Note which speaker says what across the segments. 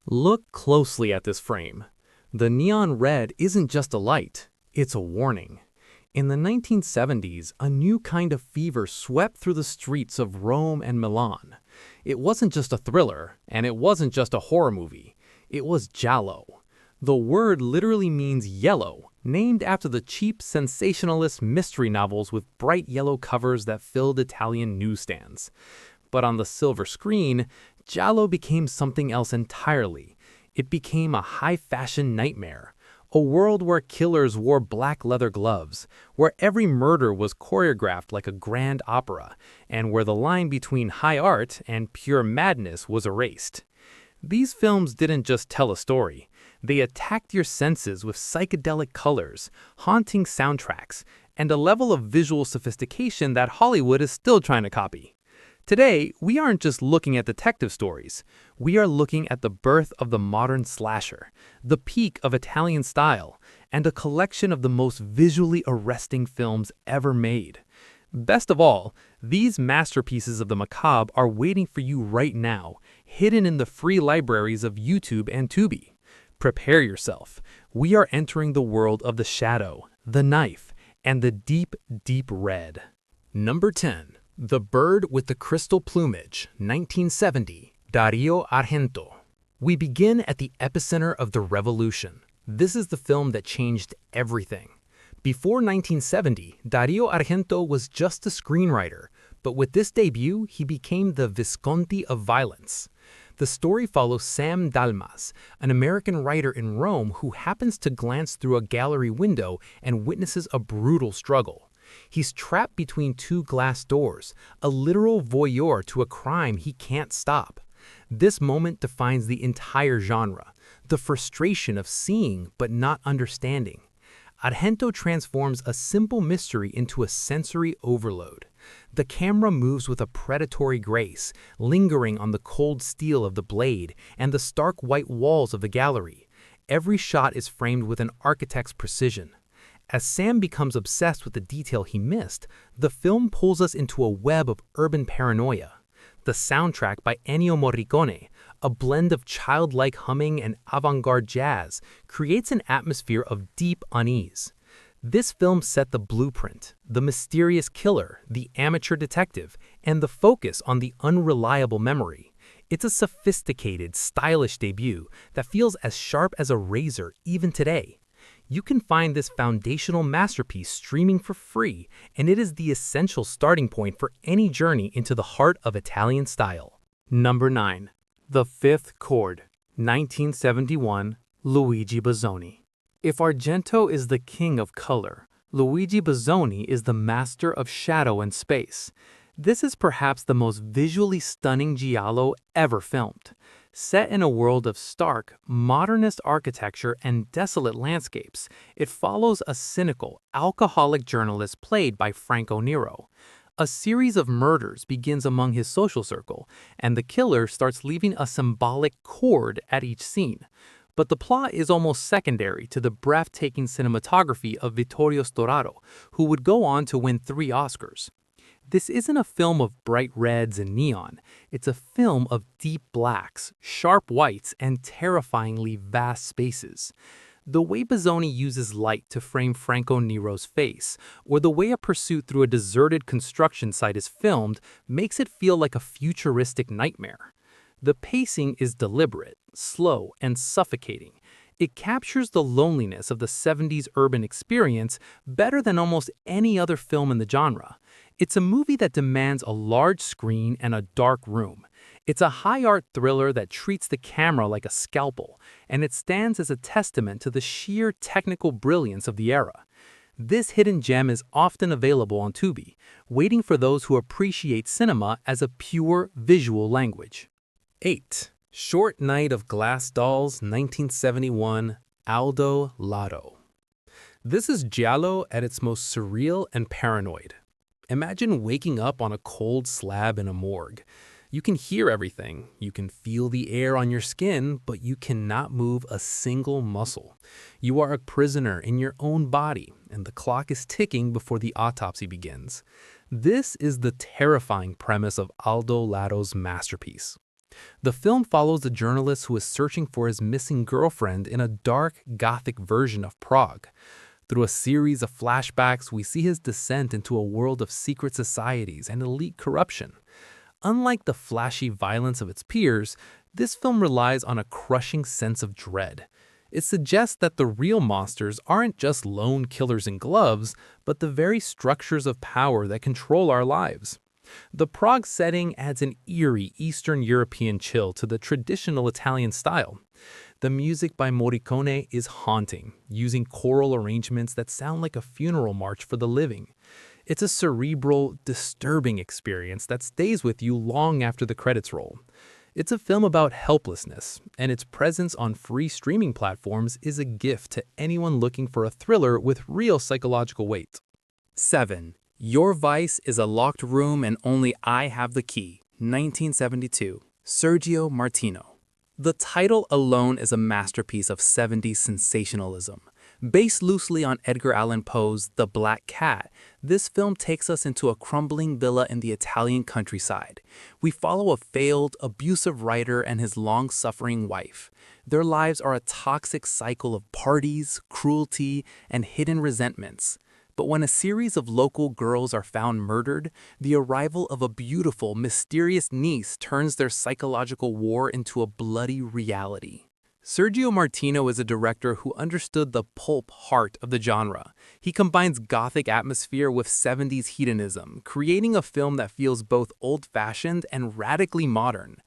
Speaker 1: Look closely at this frame. The neon red isn't just a light, it's a warning. In the 1970s, a new kind of fever swept through the streets of Rome and Milan. It wasn't just a thriller, and it wasn't just a horror movie. It was Giallo. The word literally means yellow, named after the cheap, sensationalist mystery novels with bright yellow covers that filled Italian newsstands. But on the silver screen, Giallo became something else entirely. It became a high-fashion nightmare. A world where killers wore black leather gloves, where every murder was choreographed like a grand opera, and where the line between high art and pure madness was erased. These films didn't just tell a story. They attacked your senses with psychedelic colors, haunting soundtracks, and a level of visual sophistication that Hollywood is still trying to copy. Today, we aren't just looking at detective stories. We are looking at the birth of the modern slasher, the peak of Italian style, and a collection of the most visually arresting films ever made. Best of all, these masterpieces of the macabre are waiting for you right now, hidden in the free libraries of YouTube and Tubi. Prepare yourself. We are entering the world of the shadow, the knife, and the deep, deep red. Number 10. The Bird with the Crystal Plumage, 1970, Dario Argento. We begin at the epicenter of the revolution. This is the film that changed everything. Before 1970, Dario Argento was just a screenwriter, but with this debut, he became the Visconti of violence. The story follows Sam Dalmas, an American writer in Rome who happens to glance through a gallery window and witnesses a brutal struggle. He's trapped between two glass doors, a literal voyeur to a crime he can't stop. This moment defines the entire genre, the frustration of seeing but not understanding. Argento transforms a simple mystery into a sensory overload. The camera moves with a predatory grace, lingering on the cold steel of the blade and the stark white walls of the gallery. Every shot is framed with an architect's precision. As Sam becomes obsessed with the detail he missed, the film pulls us into a web of urban paranoia. The soundtrack by Ennio Morricone, a blend of childlike humming and avant-garde jazz, creates an atmosphere of deep unease. This film set the blueprint, the mysterious killer, the amateur detective, and the focus on the unreliable memory. It's a sophisticated, stylish debut that feels as sharp as a razor even today. You can find this foundational masterpiece streaming for free, and it is the essential starting point for any journey into the heart of Italian style. Number 9. The Fifth Chord, 1971, Luigi Bazzoni. If Argento is the king of color, Luigi Bazzoni is the master of shadow and space. This is perhaps the most visually stunning giallo ever filmed. Set in a world of stark, modernist architecture and desolate landscapes, it follows a cynical, alcoholic journalist played by Franco Nero. A series of murders begins among his social circle, and the killer starts leaving a symbolic chord at each scene. But the plot is almost secondary to the breathtaking cinematography of Vittorio Storaro, who would go on to win 3 Oscars. This isn't a film of bright reds and neon. It's a film of deep blacks, sharp whites, and terrifyingly vast spaces. The way Bazzoni uses light to frame Franco Nero's face, or the way a pursuit through a deserted construction site is filmed, makes it feel like a futuristic nightmare. The pacing is deliberate, slow, and suffocating. It captures the loneliness of the 70s urban experience better than almost any other film in the genre. It's a movie that demands a large screen and a dark room. It's a high-art thriller that treats the camera like a scalpel, and it stands as a testament to the sheer technical brilliance of the era. This hidden gem is often available on Tubi, waiting for those who appreciate cinema as a pure visual language. 8. Short Night of Glass Dolls, 1971, Aldo Lado. This is Giallo at its most surreal and paranoid. Imagine waking up on a cold slab in a morgue. You can hear everything, you can feel the air on your skin, but you cannot move a single muscle. You are a prisoner in your own body, and the clock is ticking before the autopsy begins. This is the terrifying premise of Aldo Lado's masterpiece. The film follows a journalist who is searching for his missing girlfriend in a dark, gothic version of Prague. Through a series of flashbacks, we see his descent into a world of secret societies and elite corruption. Unlike the flashy violence of its peers, this film relies on a crushing sense of dread. It suggests that the real monsters aren't just lone killers in gloves, but the very structures of power that control our lives. The Prague setting adds an eerie Eastern European chill to the traditional Italian style. The music by Morricone is haunting, using choral arrangements that sound like a funeral march for the living. It's a cerebral, disturbing experience that stays with you long after the credits roll. It's a film about helplessness, and its presence on free streaming platforms is a gift to anyone looking for a thriller with real psychological weight. 7. Your Vice is a Locked Room and Only I Have the Key, 1972, Sergio Martino. The title alone is a masterpiece of 70s sensationalism. Based loosely on Edgar Allan Poe's The Black Cat, this film takes us into a crumbling villa in the Italian countryside. We follow a failed, abusive writer and his long-suffering wife. Their lives are a toxic cycle of parties, cruelty, and hidden resentments. But when a series of local girls are found murdered, the arrival of a beautiful, mysterious niece turns their psychological war into a bloody reality. Sergio Martino is a director who understood the pulp heart of the genre. He combines gothic atmosphere with 70s hedonism, creating a film that feels both old-fashioned and radically modern.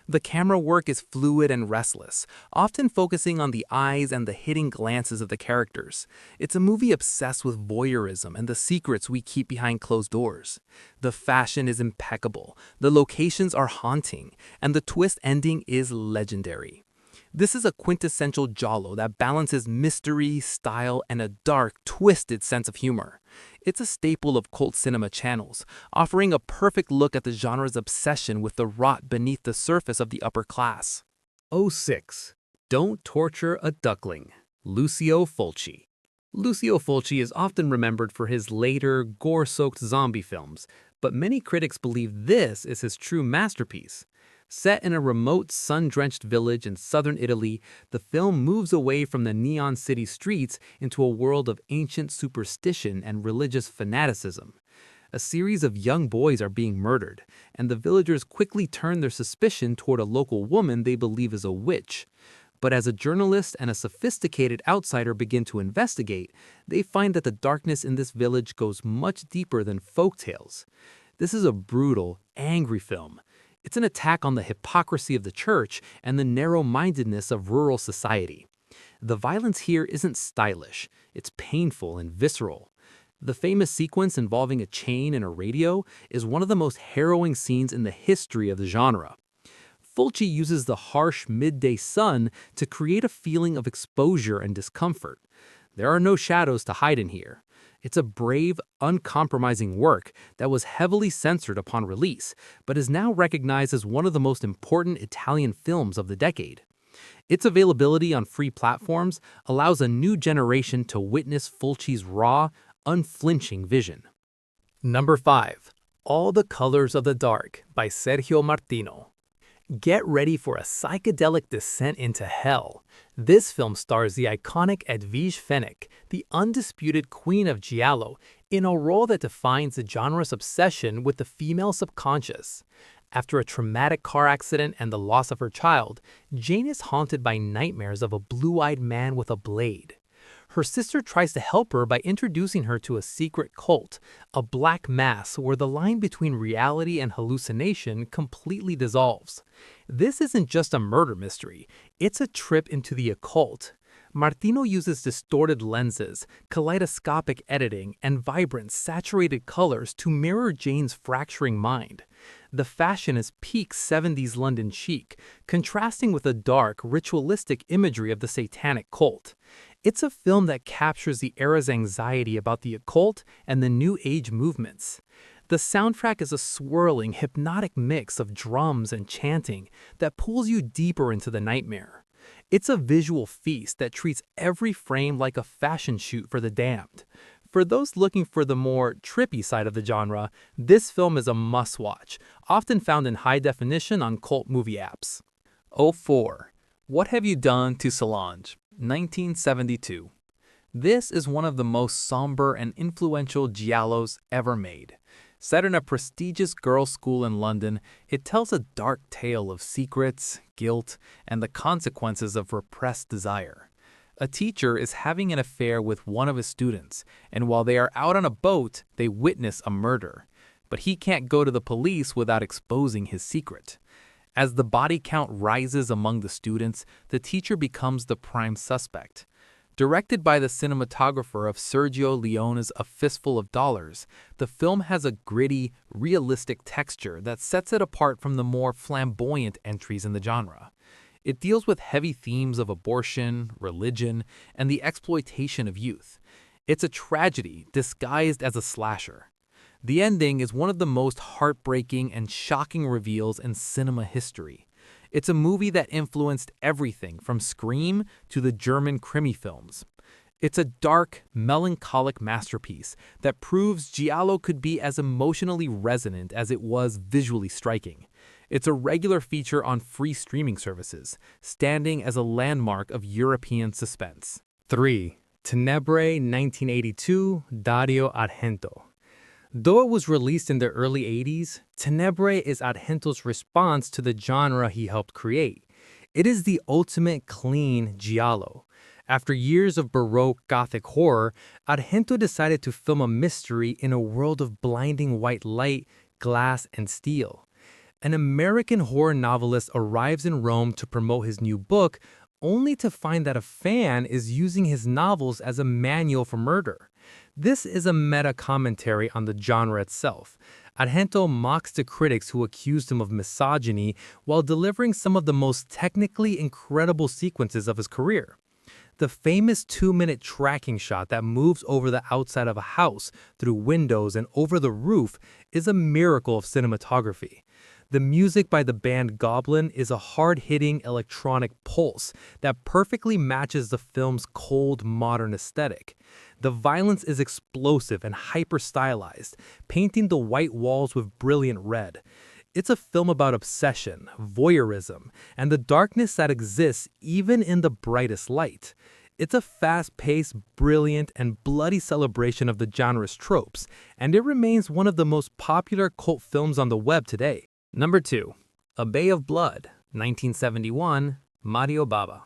Speaker 1: The camera work is fluid and restless, often focusing on the eyes and the hidden glances of the characters. It's a movie obsessed with voyeurism and the secrets we keep behind closed doors. The fashion is impeccable, the locations are haunting, and the twist ending is legendary. This is a quintessential giallo that balances mystery, style, and a dark, twisted sense of humor. It's a staple of cult cinema channels, offering a perfect look at the genre's obsession with the rot beneath the surface of the upper class. 06. Don't Torture a Duckling, Lucio Fulci. Lucio Fulci is often remembered for his later, gore-soaked zombie films, but many critics believe this is his true masterpiece. Set in a remote, sun-drenched village in southern Italy, the film moves away from the neon city streets into a world of ancient superstition and religious fanaticism. A series of young boys are being murdered, and the villagers quickly turn their suspicion toward a local woman they believe is a witch. But as a journalist and a sophisticated outsider begin to investigate, they find that the darkness in this village goes much deeper than folktales. This is a brutal, angry film. It's an attack on the hypocrisy of the church and the narrow-mindedness of rural society. The violence here isn't stylish, it's painful and visceral. The famous sequence involving a chain and a radio is one of the most harrowing scenes in the history of the genre. Fulci uses the harsh midday sun to create a feeling of exposure and discomfort. There are no shadows to hide in here. It's a brave, uncompromising work that was heavily censored upon release, but is now recognized as one of the most important Italian films of the decade. Its availability on free platforms allows a new generation to witness Fulci's raw, unflinching vision. Number 5. All the Colors of the Dark by Sergio Martino. Get ready for a psychedelic descent into hell. This film stars the iconic Edwige Fenech, the undisputed queen of Giallo, in a role that defines the genre's obsession with the female subconscious. After a traumatic car accident and the loss of her child, Jane is haunted by nightmares of a blue-eyed man with a blade. Her sister tries to help her by introducing her to a secret cult, a black mass where the line between reality and hallucination completely dissolves. This isn't just a murder mystery, it's a trip into the occult. Martino uses distorted lenses, kaleidoscopic editing, and vibrant, saturated colors to mirror Jane's fracturing mind. The fashion is peak 70s London chic, contrasting with the dark, ritualistic imagery of the satanic cult. It's a film that captures the era's anxiety about the occult and the New Age movements. The soundtrack is a swirling, hypnotic mix of drums and chanting that pulls you deeper into the nightmare. It's a visual feast that treats every frame like a fashion shoot for the damned. For those looking for the more trippy side of the genre, this film is a must-watch, often found in high definition on cult movie apps. 04. What Have You Done to Solange? 1972. This is one of the most somber and influential giallos ever made. Set in a prestigious girls' school in London, it tells a dark tale of secrets, guilt, and the consequences of repressed desire. A teacher is having an affair with one of his students, and while they are out on a boat, they witness a murder. But he can't go to the police without exposing his secret. As the body count rises among the students, the teacher becomes the prime suspect. Directed by the cinematographer of Sergio Leone's A Fistful of Dollars, the film has a gritty, realistic texture that sets it apart from the more flamboyant entries in the genre. It deals with heavy themes of abortion, religion, and the exploitation of youth. It's a tragedy disguised as a slasher. The ending is one of the most heartbreaking and shocking reveals in cinema history. It's a movie that influenced everything from Scream to the German Krimi films. It's a dark, melancholic masterpiece that proves giallo could be as emotionally resonant as it was visually striking. It's a regular feature on free streaming services, standing as a landmark of European suspense. 3. Tenebre 1982, Dario Argento. Though it was released in the early 80s, Tenebre is Argento's response to the genre he helped create. It is the ultimate clean giallo. After years of Baroque Gothic horror, Argento decided to film a mystery in a world of blinding white light, glass, and steel. An American horror novelist arrives in Rome to promote his new book, only to find that a fan is using his novels as a manual for murder. This is a meta-commentary on the genre itself. Argento mocks the critics who accused him of misogyny while delivering some of the most technically incredible sequences of his career. The famous 2-minute tracking shot that moves over the outside of a house, through windows and over the roof, is a miracle of cinematography. The music by the band Goblin is a hard-hitting electronic pulse that perfectly matches the film's cold, modern aesthetic. The violence is explosive and hyper-stylized, painting the white walls with brilliant red. It's a film about obsession, voyeurism, and the darkness that exists even in the brightest light. It's a fast-paced, brilliant, and bloody celebration of the genre's tropes, and it remains one of the most popular cult films on the web today. Number 2. A Bay of Blood, 1971, Mario Bava.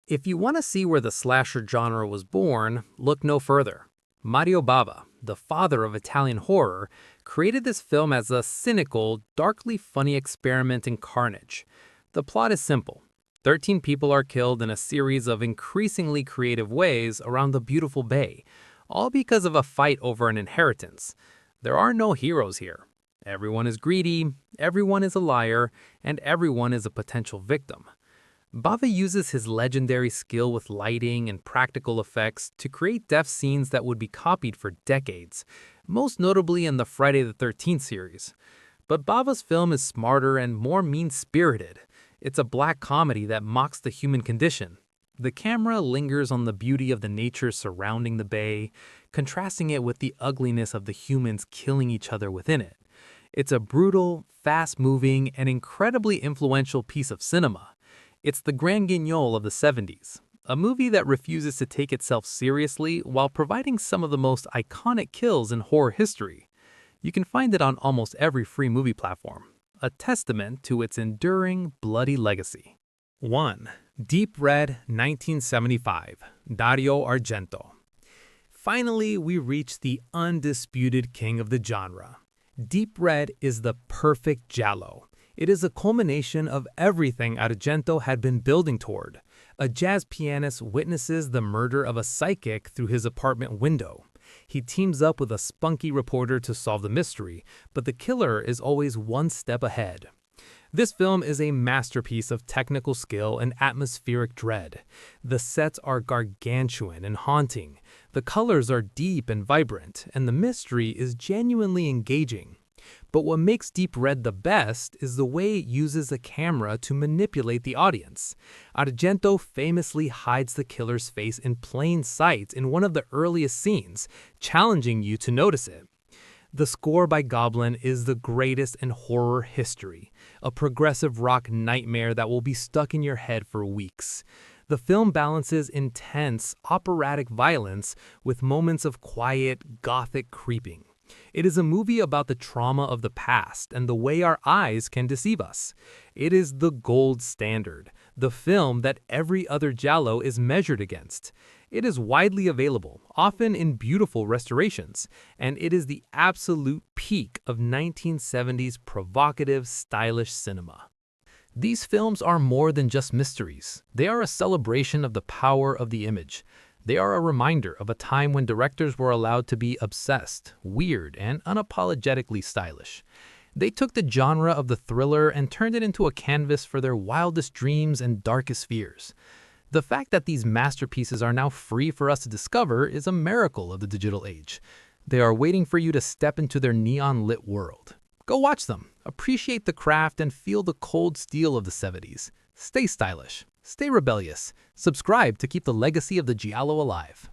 Speaker 1: If you want to see where the slasher genre was born, look no further. Mario Bava, the father of Italian horror, created this film as a cynical, darkly funny experiment in carnage. The plot is simple. 13 people are killed in a series of increasingly creative ways around the beautiful bay, all because of a fight over an inheritance. There are no heroes here. Everyone is greedy, everyone is a liar, and everyone is a potential victim. Bava uses his legendary skill with lighting and practical effects to create death scenes that would be copied for decades, most notably in the Friday the 13th series. But Bava's film is smarter and more mean-spirited. It's a black comedy that mocks the human condition. The camera lingers on the beauty of the nature surrounding the bay, contrasting it with the ugliness of the humans killing each other within it. It's a brutal, fast-moving, and incredibly influential piece of cinema. It's the Grand Guignol of the 70s, a movie that refuses to take itself seriously while providing some of the most iconic kills in horror history. You can find it on almost every free movie platform, a testament to its enduring, bloody legacy. 1. Deep Red, 1975, Dario Argento. Finally, we reach the undisputed king of the genre. Deep Red is the perfect giallo. It is a culmination of everything Argento had been building toward. A jazz pianist witnesses the murder of a psychic through his apartment window. He teams up with a spunky reporter to solve the mystery, but the killer is always one step ahead. This film is a masterpiece of technical skill and atmospheric dread. The sets are gargantuan and haunting. The colors are deep and vibrant, and the mystery is genuinely engaging. But what makes Deep Red the best is the way it uses the camera to manipulate the audience. Argento famously hides the killer's face in plain sight in one of the earliest scenes, challenging you to notice it. The score by Goblin is the greatest in horror history, a progressive rock nightmare that will be stuck in your head for weeks. The film balances intense, operatic violence with moments of quiet, gothic creeping. It is a movie about the trauma of the past and the way our eyes can deceive us. It is the gold standard, the film that every other Giallo is measured against. It is widely available, often in beautiful restorations, and it is the absolute peak of 1970s provocative, stylish cinema. These films are more than just mysteries. They are a celebration of the power of the image. They are a reminder of a time when directors were allowed to be obsessed, weird, and unapologetically stylish. They took the genre of the thriller and turned it into a canvas for their wildest dreams and darkest fears. The fact that these masterpieces are now free for us to discover is a miracle of the digital age. They are waiting for you to step into their neon-lit world. Go watch them, appreciate the craft, and feel the cold steel of the 70s. Stay stylish, stay rebellious, subscribe to keep the legacy of the Giallo alive.